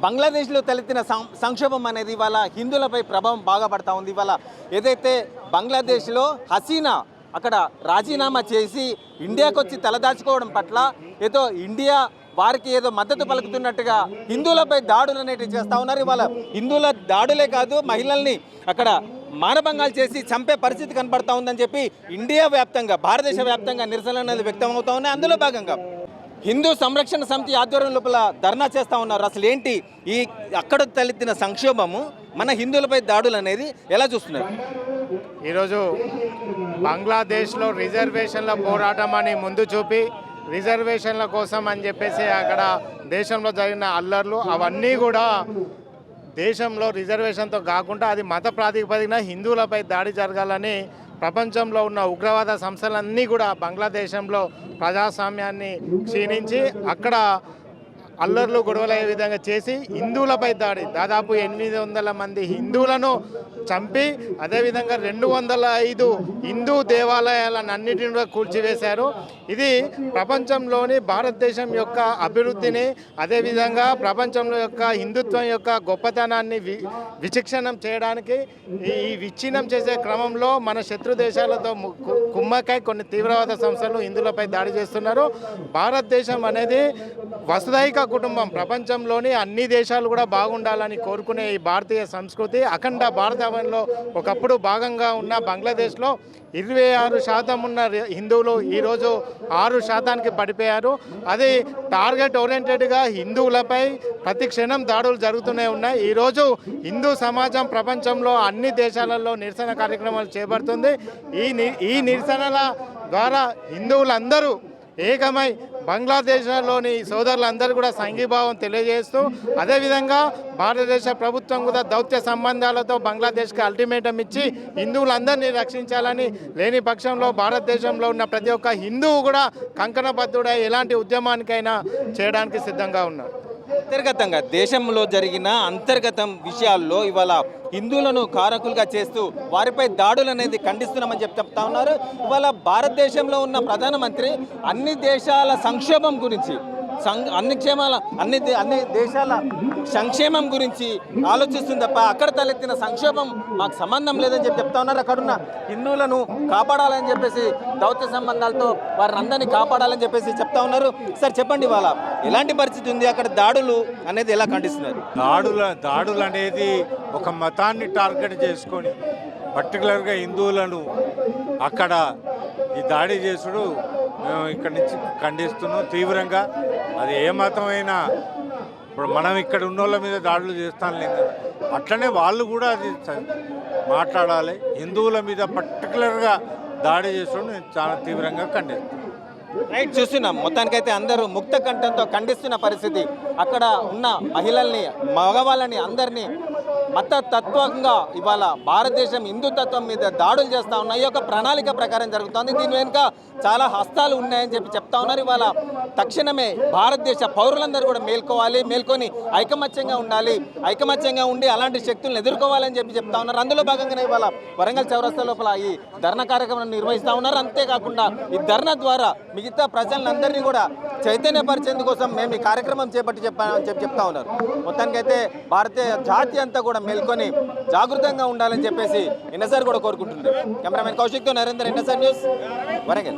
బంగ్లాదేశ్లో తలెత్తిన సంక్షోభం అనేది ఇవాళ హిందువులపై ప్రభావం బాగా పడతా ఉంది. ఇవాళ ఏదైతే బంగ్లాదేశ్లో హసీనా అక్కడ రాజీనామా చేసి ఇండియాకు వచ్చి తలదాచుకోవడం పట్ల ఏదో ఇండియా వారికి ఏదో మద్దతు పలుకుతున్నట్టుగా హిందువులపై దాడులు అనేటివి చేస్తూ ఉన్నారు. ఇవాళ హిందువుల దాడులే కాదు, మహిళల్ని అక్కడ మానభంగాలు చేసి చంపే పరిస్థితి కనబడతా ఉందని చెప్పి ఇండియా వ్యాప్తంగా, భారతదేశ వ్యాప్తంగా నిరసనలు అనేది వ్యక్తం అవుతా ఉన్నాయి. అందులో భాగంగా హిందూ సంరక్షణ సమితి ఆధ్వర్యం లోపల ధర్నా చేస్తూ ఉన్నారు. అసలు ఏంటి ఈ అక్కడ తలెత్తిన సంక్షోభము, మన హిందువులపై దాడులు అనేది ఎలా చూస్తున్నారు? ఈరోజు బంగ్లాదేశ్లో రిజర్వేషన్ల పోరాటం అని ముందు చూపి రిజర్వేషన్ల కోసం అని చెప్పేసి అక్కడ దేశంలో జరిగిన అల్లర్లు అవన్నీ కూడా దేశంలో రిజర్వేషన్తో కాకుండా అది మత ప్రాతిపదికన హిందువులపై దాడి జరగాలని ప్రపంచంలో ఉన్న ఉగ్రవాద సంస్థలన్నీ కూడా బంగ్లాదేశంలో ప్రజాస్వామ్యాన్ని క్షీణించి అక్కడ అల్లర్లు గొడవలయ్యే విధంగా చేసి హిందువులపై దాడి, దాదాపు 800 మంది హిందువులను చంపి అదేవిధంగా 205 హిందూ దేవాలయాలను అన్నిటిని కూడా కూల్చివేశారు. ఇది ప్రపంచంలోని భారతదేశం యొక్క అభివృద్ధిని, అదేవిధంగా ప్రపంచంలో యొక్క హిందుత్వం యొక్క గొప్పతనాన్ని విచక్షణం చేయడానికి ఈ విచ్ఛిన్నం చేసే క్రమంలో మన శత్రు దేశాలతో కుమ్మకై కొన్ని తీవ్రవాద సంస్థలు హిందువులపై దాడి చేస్తున్నారు. భారతదేశం అనేది వసుదైక కుటుంబం, ప్రపంచంలోని అన్ని దేశాలు కూడా బాగుండాలని కోరుకునే ఈ భారతీయ సంస్కృతి అఖండ భారతావనిలో ఒకప్పుడు భాగంగా ఉన్న బంగ్లాదేశ్లో 26% ఉన్న హిందువులు ఈరోజు 6% పడిపోయారు. అది టార్గెట్ ఓరియంటెడ్గా హిందువులపై ప్రతి క్షణం దాడులు జరుగుతూనే ఉన్నాయి. ఈరోజు హిందూ సమాజం ప్రపంచంలో అన్ని దేశాలలో నిరసన కార్యక్రమాలు చేపడుతుంది. ఈ నిరసనల ద్వారా హిందువులందరూ ఏకమై బంగ్లాదేశ్లోని సోదరులందరూ కూడా సంఘీభావం తెలియజేస్తూ, అదేవిధంగా భారతదేశ ప్రభుత్వం కూడా దౌత్య సంబంధాలతో బంగ్లాదేశ్కి అల్టిమేటం ఇచ్చి హిందువులందరినీ రక్షించాలని, లేని పక్షంలో భారతదేశంలో ఉన్న ప్రతి ఒక్క హిందువు కూడా కంకణబద్ధుడై ఎలాంటి ఉద్యమానికైనా చేయడానికి సిద్ధంగా ఉన్నారు. అంతర్గతంగా దేశంలో జరిగిన అంతర్గతం విషయాల్లో ఇవాళ హిందువులను కారకులుగా చేస్తూ వారిపై దాడులు అనేది ఖండిస్తున్నామని చెప్తా ఉన్నారు. ఇవాళ భారతదేశంలో ఉన్న ప్రధానమంత్రి అన్ని దేశాల సంక్షేమం గురించి, అన్ని దేశాల సంక్షేమం గురించి ఆలోచిస్తుంది తప్ప అక్కడ తలెత్తిన సంక్షేమం మాకు సంబంధం లేదని చెప్తా ఉన్నారు. అక్కడున్న హిందువులను కాపాడాలని చెప్పేసి దౌత్య సంబంధాలతో వారిని అందరినీ కాపాడాలని చెప్పేసి చెప్తా ఉన్నారు. సార్ చెప్పండి, ఇవాళ ఎలాంటి పరిస్థితి ఉంది, అక్కడ దాడులు అనేది ఎలా ఖండిస్తున్నారు? దాడులు అనేది ఒక మతాన్ని టార్గెట్ చేసుకొని పర్టికులర్గా హిందువులను అక్కడ ఈ దాడి చేసుడు మేము ఇక్కడి నుంచి ఖండిస్తున్నాం తీవ్రంగా. అది ఏ మతమైనా, ఇప్పుడు మనం ఇక్కడ ఉన్న వాళ్ళ మీద దాడులు చేస్తాను లేదు, అట్లనే వాళ్ళు కూడా అది మాట్లాడాలి. హిందువుల మీద పర్టికులర్గా దాడి చేసడం నేను చాలా తీవ్రంగా ఖండిస్తున్నాను. రైట్, చూస్తున్నాం మొత్తానికైతే అందరూ ముక్త కంఠంతో ఖండిస్తున్న పరిస్థితి. అక్కడ ఉన్న మహిళల్ని, మగవాళ్ళని అందరినీ మతతత్వంగా ఇవాళ భారతదేశం హిందుతత్వం మీద దాడులు చేస్తూ ఉన్నాయి. ఒక ప్రణాళిక ప్రకారం జరుగుతుంది. దీని వెనుక చాలా హస్తాలు ఉన్నాయని చెప్తా ఉన్నారు. ఇవాళ తక్షణమే భారతదేశ పౌరులందరూ కూడా మేల్కొని ఐకమత్యంగా ఉండాలి, ఐకమత్యంగా ఉండి అలాంటి శక్తులను ఎదుర్కోవాలని చెప్తా ఉన్నారు. అందులో భాగంగానే ఇవాళ వరంగల్ చౌరస్తా లోపల ఈ ధర్నా కార్యక్రమం నిర్వహిస్తూ ఉన్నారు. అంతేకాకుండా ఈ ధర్నా ద్వారా మిగతా ప్రజలందరినీ కూడా చైతన్యపరిచేందుకు కోసం మేము ఈ కార్యక్రమం చెప్తా ఉన్నారు. మొత్తానికైతే భారతీయ జాతి అంతా కూడా మేల్కొని జాగృతంగా ఉండాలని చెప్పేసి ఎన్ఎస్ఆర్ కూడా కోరుకుంటున్నారు. కెమెరామెన్ కౌశిక్తో నరేందర్, ఎన్ఎస్ఆర్ న్యూస్, వరంగల్.